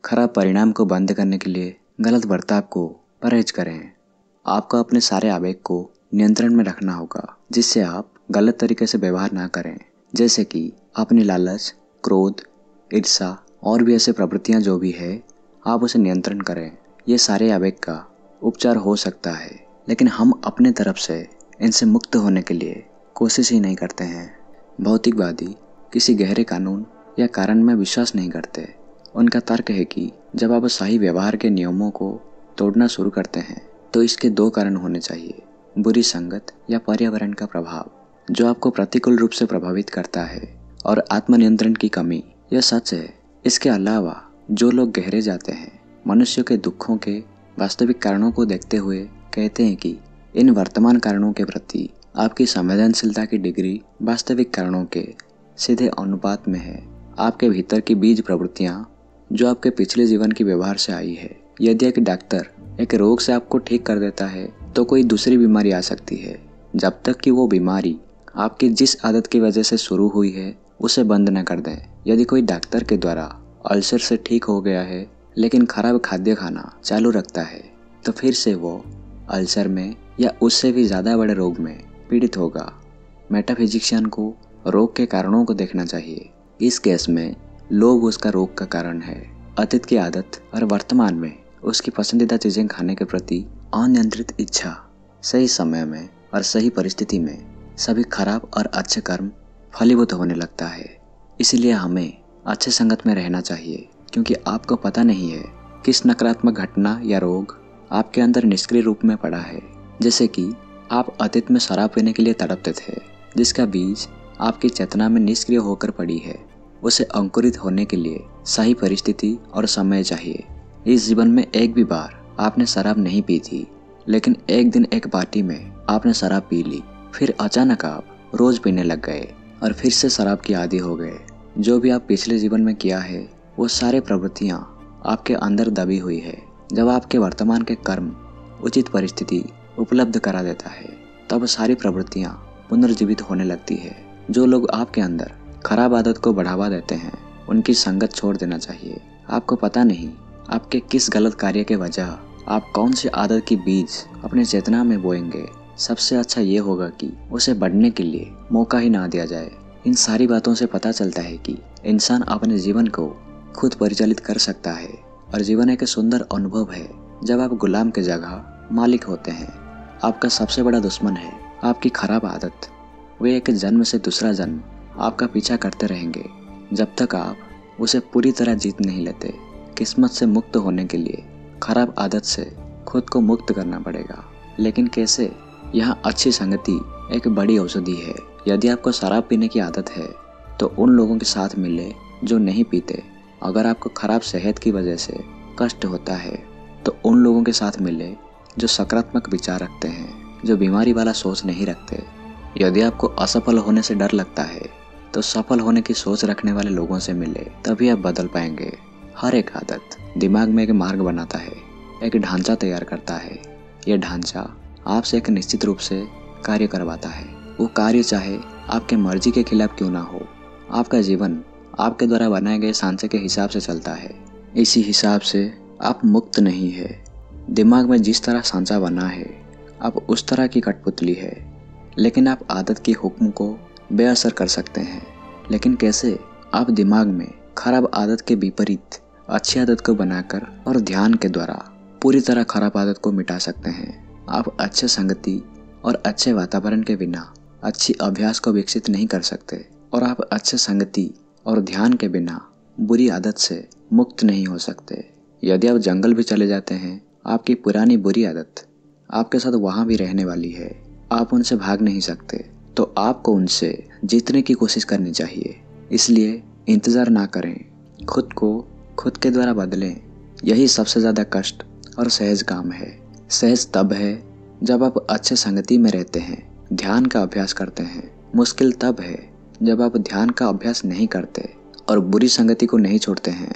खराब परिणाम को बंद करने के लिए गलत बर्ताव को परहेज करें। आपको अपने सारे आवेग को नियंत्रण में रखना होगा, जिससे आप गलत तरीके से व्यवहार ना करें। जैसे कि अपनी लालच, क्रोध, ईर्ष्या और भी ऐसे प्रवृत्तियां जो भी है, आप उसे नियंत्रण करें। ये सारे आवेग का उपचार हो सकता है, लेकिन हम अपने तरफ से इनसे मुक्त होने के लिए कोशिश ही नहीं करते हैं। भौतिकवादी किसी गहरे कानून या कारण में विश्वास नहीं करते। उनका तर्क है कि जब आप सही व्यवहार के नियमों को तोड़ना शुरू करते हैं तो इसके दो कारण होने चाहिए: बुरी संगत या पर्यावरण का प्रभाव जो आपको प्रतिकूल रूप से प्रभावित करता है, और आत्मनियंत्रण की कमी। यह सच है। इसके अलावा जो लोग गहरे जाते हैं, मनुष्यों के दुखों के वास्तविक कारणों को देखते हुए कहते हैं कि इन वर्तमान कारणों के प्रति आपकी संवेदनशीलता की डिग्री वास्तविक कारणों के सीधे अनुपात में है। आपके भीतर की बीज प्रवृत्तियां जो आपके पिछले जीवन की व्यवहार से आई है। यदि एक डॉक्टर एक रोग से आपको ठीक कर देता है तो कोई दूसरी बीमारी आ सकती है, जब तक कि वो बीमारी आपकी जिस आदत की वजह से शुरू हुई है उसे बंद न कर दें। यदि कोई डॉक्टर के द्वारा अल्सर से ठीक हो गया है लेकिन खराब खाद्य खाना चालू रखता है, तो फिर से वो अल्सर में या उससे भी ज़्यादा बड़े रोग में पीड़ित होगा। मेटाफिजिशियन को रोग के कारणों को देखना चाहिए। इस केस में लोभ उसका रोग का कारण है। अतीत की आदत और वर्तमान में उसकी पसंदीदा चीजें खाने के प्रति अनियंत्रित इच्छा। सही समय में और सही परिस्थिति में सभी खराब और अच्छे कर्म फलीभूत होने लगता है। इसलिए हमें अच्छे संगत में रहना चाहिए, क्योंकि आपको पता नहीं है किस नकारात्मक घटना या रोग आपके अंदर निष्क्रिय रूप में पड़ा है। जैसे कि आप अतीत में शराब पीने के लिए तड़पते थे, जिसका बीज आपकी चेतना में निष्क्रिय होकर पड़ी है। उसे अंकुरित होने के लिए सही परिस्थिति और समय चाहिए। इस जीवन में एक भी बार आपने शराब नहीं पी थी, लेकिन एक दिन एक पार्टी में आपने शराब पी ली। फिर अचानक आप रोज पीने लग गए और फिर से शराब की आदी हो गए। जो भी आप पिछले जीवन में किया है वो सारे प्रवृत्तियां आपके अंदर दबी हुई है। जब आपके वर्तमान के कर्म उचित परिस्थिति उपलब्ध करा देता है, तब सारी प्रवृत्तियां पुनर्जीवित होने लगती है। जो लोग आपके अंदर खराब आदत को बढ़ावा देते हैं, उनकी संगत छोड़ देना चाहिए। आपको पता नहीं आपके किस गलत कार्य के वजह आप कौन सी आदत की बीज अपने चेतना में बोएंगे। सबसे अच्छा ये होगा कि उसे बढ़ने के लिए मौका ही ना दिया जाए। इन सारी बातों से पता चलता है कि इंसान अपने जीवन को खुद परिचालित कर सकता है, और जीवन एक सुंदर अनुभव है जब आप गुलाम के जगह मालिक होते हैं। आपका सबसे बड़ा दुश्मन है आपकी खराब आदत। वे एक जन्म से दूसरा जन्म आपका पीछा करते रहेंगे जब तक आप उसे पूरी तरह जीत नहीं लेते। किस्मत से मुक्त होने के लिए खराब आदत से खुद को मुक्त करना पड़ेगा। लेकिन कैसे? यहाँ अच्छी संगति एक बड़ी औषधि है। यदि आपको शराब पीने की आदत है तो उन लोगों के साथ मिले जो नहीं पीते। अगर आपको खराब सेहत की वजह से कष्ट होता है तो उन लोगों के साथ मिले जो सकारात्मक विचार रखते हैं, जो बीमारी वाला सोच नहीं रखते। यदि आपको असफल होने से डर लगता है तो सफल होने की सोच रखने वाले लोगों से मिले, तभी आप बदल पाएंगे। हर एक आदत दिमाग में एक मार्ग बनाता है, एक ढांचा तैयार करता है। यह ढांचा आपसे एक निश्चित रूप से कार्य करवाता है। वो कार्य चाहे आपके मर्जी के खिलाफ क्यों ना हो। आपका जीवन आपके द्वारा बनाए गए सांचे के हिसाब से चलता है। इसी हिसाब से आप मुक्त नहीं है। दिमाग में जिस तरह सांचा बना है, आप उस तरह की कठपुतली है। लेकिन आप आदत की हुक्म को बेअसर कर सकते हैं। लेकिन कैसे? आप दिमाग में खराब आदत के विपरीत अच्छी आदत को बनाकर और ध्यान के द्वारा पूरी तरह खराब आदत को मिटा सकते हैं। आप अच्छे संगति और अच्छे वातावरण के बिना अच्छी अभ्यास को विकसित नहीं कर सकते, और आप अच्छे संगति और ध्यान के बिना बुरी आदत से मुक्त नहीं हो सकते। यदि आप जंगल भी चले जाते हैं, आपकी पुरानी बुरी आदत आपके साथ वहाँ भी रहने वाली है। आप उनसे भाग नहीं सकते, तो आपको उनसे जीतने की कोशिश करनी चाहिए। इसलिए इंतज़ार ना करें, खुद को खुद के द्वारा बदलें। यही सबसे ज़्यादा कष्ट और सहज काम है। सहज तब है जब आप अच्छे संगति में रहते हैं, ध्यान का अभ्यास करते हैं। मुश्किल तब है जब आप ध्यान का अभ्यास नहीं करते और बुरी संगति को नहीं छोड़ते हैं।